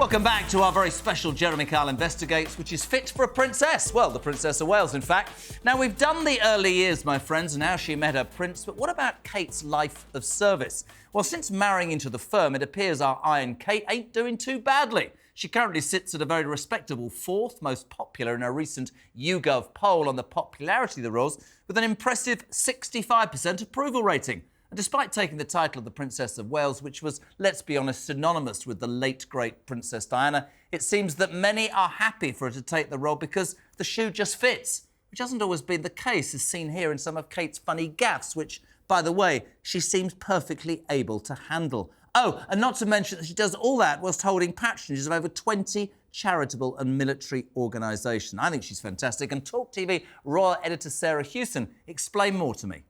Welcome back to our very special Jeremy Kyle Investigates, which is fit for a princess. Well, the Princess of Wales, in fact. Now, we've done the early years, my friends, and how she met her prince, but what about Kate's life of service? Well, since marrying into the firm, it appears our Iron Kate ain't doing too badly. She currently sits at a very respectable fourth most popular in a recent YouGov poll on the popularity of the royals, with an impressive 65% approval rating. And despite taking the title of the Princess of Wales, which was, let's be honest, synonymous with the late, great Princess Diana, it seems that many are happy for her to take the role because the shoe just fits, which hasn't always been the case, as seen here in some of Kate's funny gaffes, which, by the way, she seems perfectly able to handle. Oh, and not to mention that she does all that whilst holding patronages of over 20 charitable and military organisations. I think she's fantastic. And talkTV royal editor Sarah Hewson, explain more to me.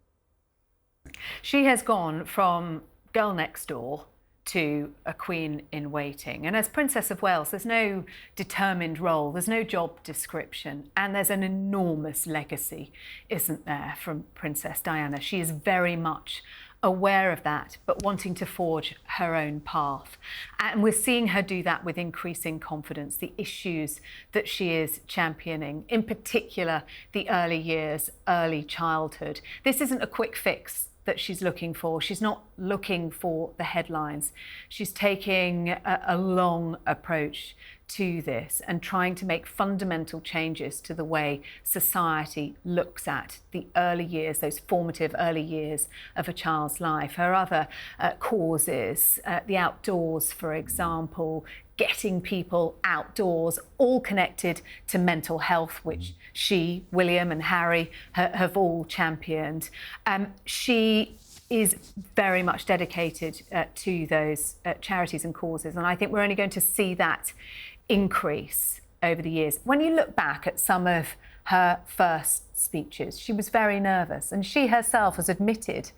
She has gone from girl next door to a queen in waiting. And as Princess of Wales, there's no determined role, there's no job description, and there's an enormous legacy, isn't there, from Princess Diana. She is very much aware of that, but wanting to forge her own path. And we're seeing her do that with increasing confidence, the issues that she is championing, in particular, the early years, early childhood. This isn't a quick fix that she's looking for. She's not looking for the headlines. She's taking a long approach to this and trying to make fundamental changes to the way society looks at the early years, those formative early years of a child's life. Her other causes, the outdoors, for example, getting people outdoors, all connected to mental health, which she, William and Harry have all championed. She is very much dedicated to those charities and causes, and I think we're only going to see that increase over the years. When you look back at some of her first speeches, she was very nervous, and she herself has admitted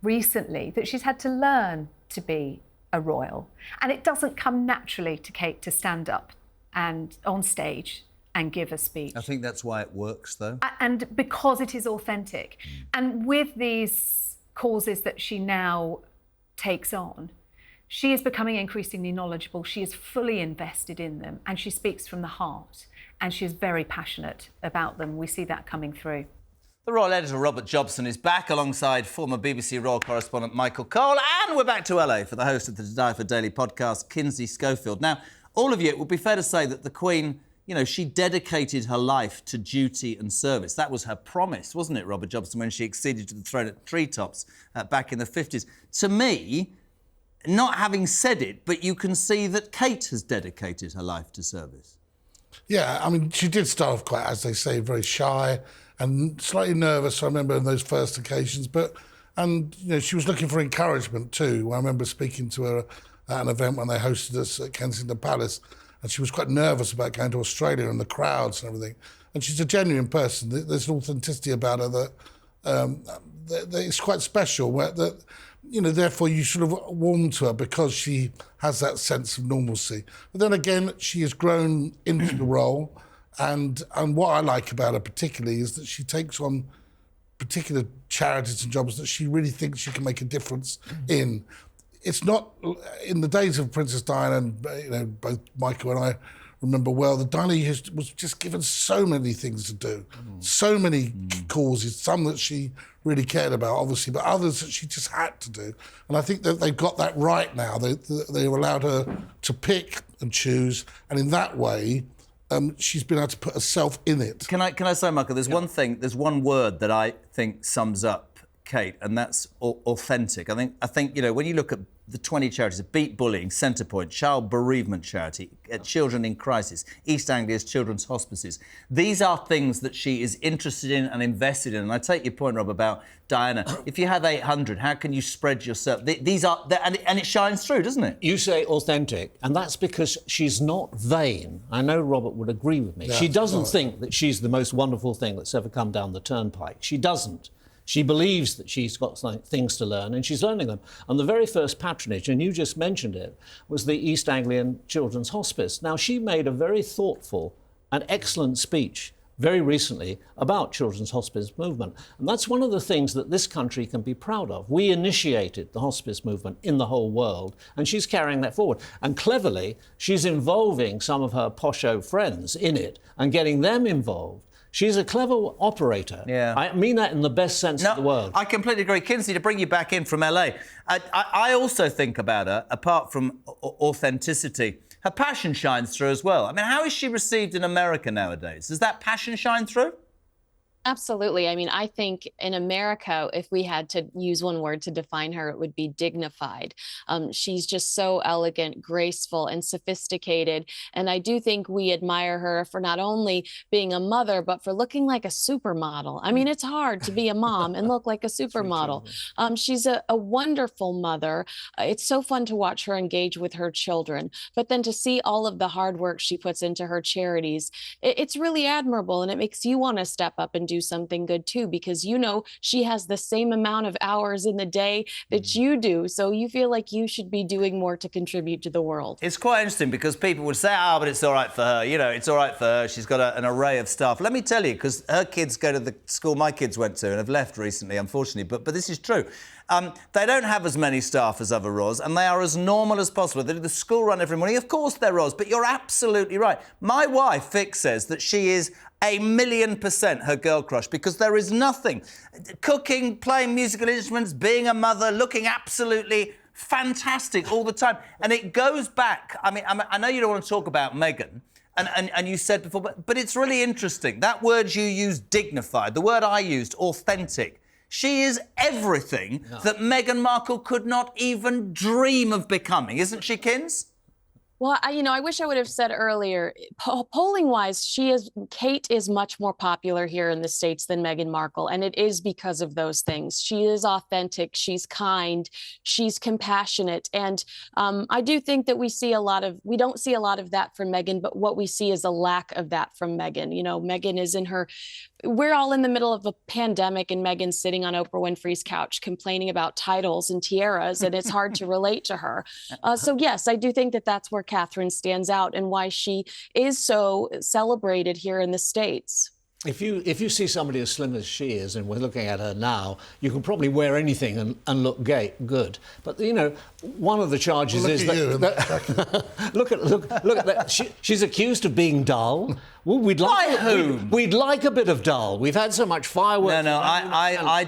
recently that she's had to learn to be a royal. And it doesn't come naturally to Kate to stand up and on stage and give a speech. I think that's why it works, though. And because it is authentic. And with these causes that she now takes on, she is becoming increasingly knowledgeable. She is fully invested in them, and she speaks from the heart, and she is very passionate about them. We see that coming through. The royal editor, Robert Jobson, is back alongside former BBC royal correspondent Michael Cole, and we're back to LA for the host of the To Die For Daily podcast, Kinsey Schofield. Now, all of you, it would be fair to say that the Queen, you know, she dedicated her life to duty and service. That was her promise, wasn't it, Robert Jobson, when she acceded to the throne at Treetops back in the 50s? To me, not having said it, but you can see that Kate has dedicated her life to service. Yeah, I mean, she did start off quite, as they say, very shy and slightly nervous, I remember, in those first occasions. And you know, she was looking for encouragement too. I remember speaking to her at an event when they hosted us at Kensington Palace, and she was quite nervous about going to Australia and the crowds and everything. And she's a genuine person. There's an authenticity about her that it's quite special. That, you know, therefore you sort of warm to her because she has that sense of normalcy. But then again, she has grown into the role. And what I like about her particularly is that she takes on particular charities and jobs that she really thinks she can make a difference in. It's not, in the days of Princess Diana, and you know, both Michael and I remember well, that Diana was just given so many things to do, so many causes, some that she really cared about, obviously, but others that she just had to do. And I think that they've got that right now. They've allowed her to pick and choose, and in that way, she's been able to put herself in it. Can I say, Michael, there's one thing, there's one word that I think sums up Kate, and that's authentic. I think you know, when you look at the 20 charities, Beat Bullying, Centrepoint, Child Bereavement Charity, Children in Crisis, East Anglia's Children's Hospices. These are things that she is interested in and invested in. And I take your point, Rob, about Diana. If you have 800, how can you spread yourself? These are, and it shines through, doesn't it? You say authentic, and that's because she's not vain. I know Robert would agree with me. Yeah, she doesn't think that she's the most wonderful thing that's ever come down the turnpike. She doesn't. She believes that she's got things to learn, and she's learning them. And the very first patronage, and you just mentioned it, was the East Anglian Children's Hospice. Now, she made a very thoughtful and excellent speech very recently about children's hospice movement. And that's one of the things that this country can be proud of. We initiated the hospice movement in the whole world, and she's carrying that forward. And cleverly, she's involving some of her posho friends in it and getting them involved. She's a clever operator. Yeah. I mean that in the best sense of the word. I completely agree. Kinsey, to bring you back in from LA, I also think about her, apart from authenticity, her passion shines through as well. I mean, how is she received in America nowadays? Does that passion shine through? Absolutely. I mean, I think in America, if we had to use one word to define her, it would be dignified. She's just so elegant, graceful, and sophisticated. And I do think we admire her for not only being a mother, but for looking like a supermodel. I mean, it's hard to be a mom and look like a supermodel. She's a wonderful mother. It's so fun to watch her engage with her children. But then to see all of the hard work she puts into her charities, it's really admirable. And it makes you want to step up and do something good too, because you know she has the same amount of hours in the day that you do, so you feel like you should be doing more to contribute to the world. It's quite interesting because people would say, but it's all right for her, you know, it's all right for her, she's got an array of staff. Let me tell you, because her kids go to the school my kids went to and have left recently, unfortunately, but this is true. They don't have as many staff as other Ros, and they are as normal as possible. They do the school run every morning. Of course they're Ros, but you're absolutely right. My wife, Vic, says that she is 1,000,000% her girl crush, because there is nothing. Cooking, playing musical instruments, being a mother, looking absolutely fantastic all the time. And it goes back, I know you don't want to talk about Meghan, and you said before, but it's really interesting. That word you used, dignified, the word I used, authentic. She is everything that Meghan Markle could not even dream of becoming, isn't she, Kins? Well, I wish I would have said earlier, polling-wise, Kate is much more popular here in the States than Meghan Markle, and it is because of those things. She is authentic, she's kind, she's compassionate, and I do think that we don't see a lot of that from Meghan, but what we see is a lack of that from Meghan. You know, Meghan is we're all in the middle of a pandemic, and Meghan's sitting on Oprah Winfrey's couch complaining about titles and tiaras, and it's hard to relate to her. So yes, I do think that that's where Catherine stands out and why she is so celebrated here in the States. If you see somebody as slim as she is, and we're looking at her now, you can probably wear anything and look good. But you know, one of the charges is that look at that. She's accused of being dull. Well, we'd like a bit of dull. We've had so much fireworks. No, I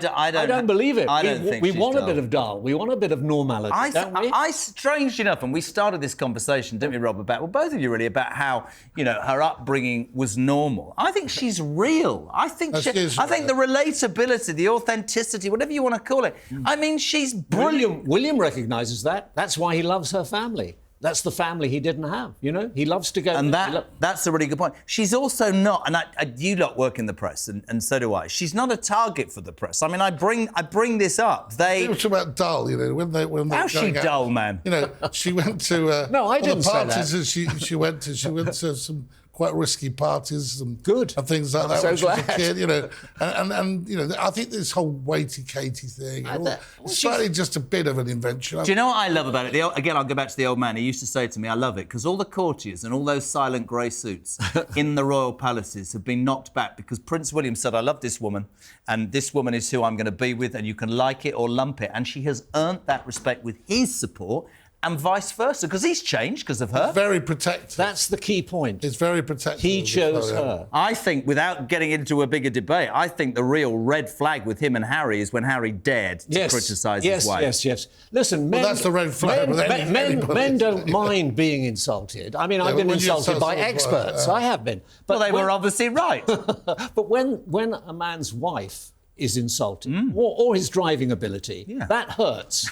don't believe it. I don't think we want a bit of dull. We want a bit of normality, don't we? Strangely enough, and we started this conversation, didn't we, Rob, both of you really, about how, you know, her upbringing was normal. I think she's real. I think the relatability, the authenticity, whatever you want to call it. I mean, she's brilliant. William recognises that. That's why he loves her family. That's the family he didn't have, you know? He loves to go... And that's a really good point. She's also not, and you lot work in the press, and so do I, she's not a target for the press. I mean, I bring this up. They talk about dull, you know, when how's she dull, man? You know, she went to... No, I didn't say that. She went to some quite risky parties and things like that. I'm so glad. As a kid, you know, and you know, I think this whole weighty Katie thing, it's slightly just a bit of an invention. Do you know what I love about it? Again, I'll go back to the old man. He used to say to me, I love it, because all the courtiers and all those silent grey suits in the royal palaces have been knocked back because Prince William said, I love this woman, and this woman is who I'm going to be with, and you can like it or lump it. And she has earned that respect with his support, and vice versa, because he's changed because of her. It's very protective. That's the key point. It's very protective. He chose her. I think, without getting into a bigger debate, I think the real red flag with him and Harry is when Harry dared to criticise his wife. Yes. Listen, men... Well, that's the red flag with men don't mind being insulted. I mean, I've been insulted by experts. I have been. But they were obviously right. But when a man's wife is insulted, or his driving ability, that hurts.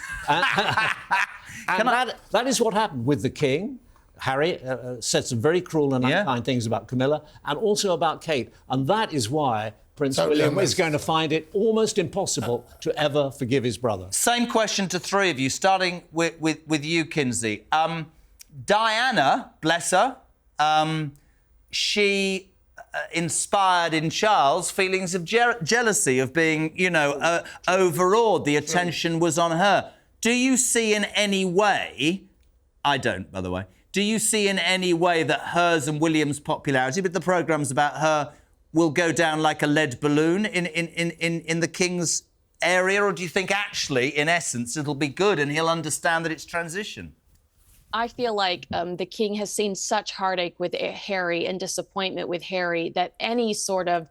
And that is what happened with the King. Harry said some very cruel and unkind things about Camilla and also about Kate. And that is why Prince William is going to find it almost impossible to ever forgive his brother. Same question to three of you, starting with you, Kinsey. Diana, bless her, she inspired in Charles feelings of jealousy, of being, you know, overawed. The attention was on her. Do you see in any way, I don't, by the way, do you see in any way that hers and William's popularity, but the programme's about her, will go down like a lead balloon in the King's area, or do you think actually, in essence, it'll be good and he'll understand that it's transition? I feel like the king has seen such heartache with Harry and disappointment with Harry that any sort of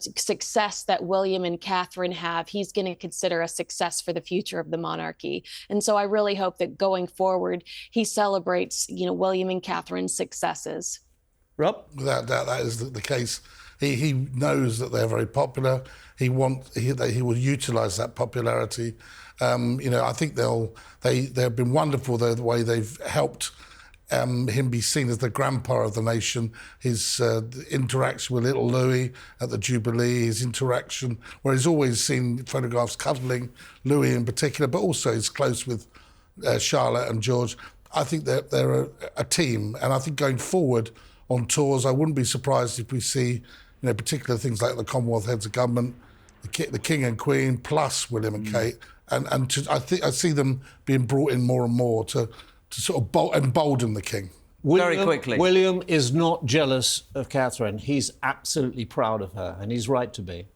success that William and Catherine have, he's going to consider a success for the future of the monarchy. And so I really hope that going forward, he celebrates, William and Catherine's successes. Rob? Without doubt, that is the case. He knows that they're very popular. He will utilise that popularity. I think they've been wonderful the way they've helped him be seen as the grandpa of the nation. His interaction with little Louis at the Jubilee, his interaction where he's always seen photographs cuddling Louis in particular, but also he's close with Charlotte and George. I think they're a team, and I think going forward on tours, I wouldn't be surprised if we see, particular things like the Commonwealth heads of government, the King and Queen, plus William and Kate, I see them being brought in more and more to sort of embolden the King. Very quickly. William is not jealous of Catherine. He's absolutely proud of her, and he's right to be.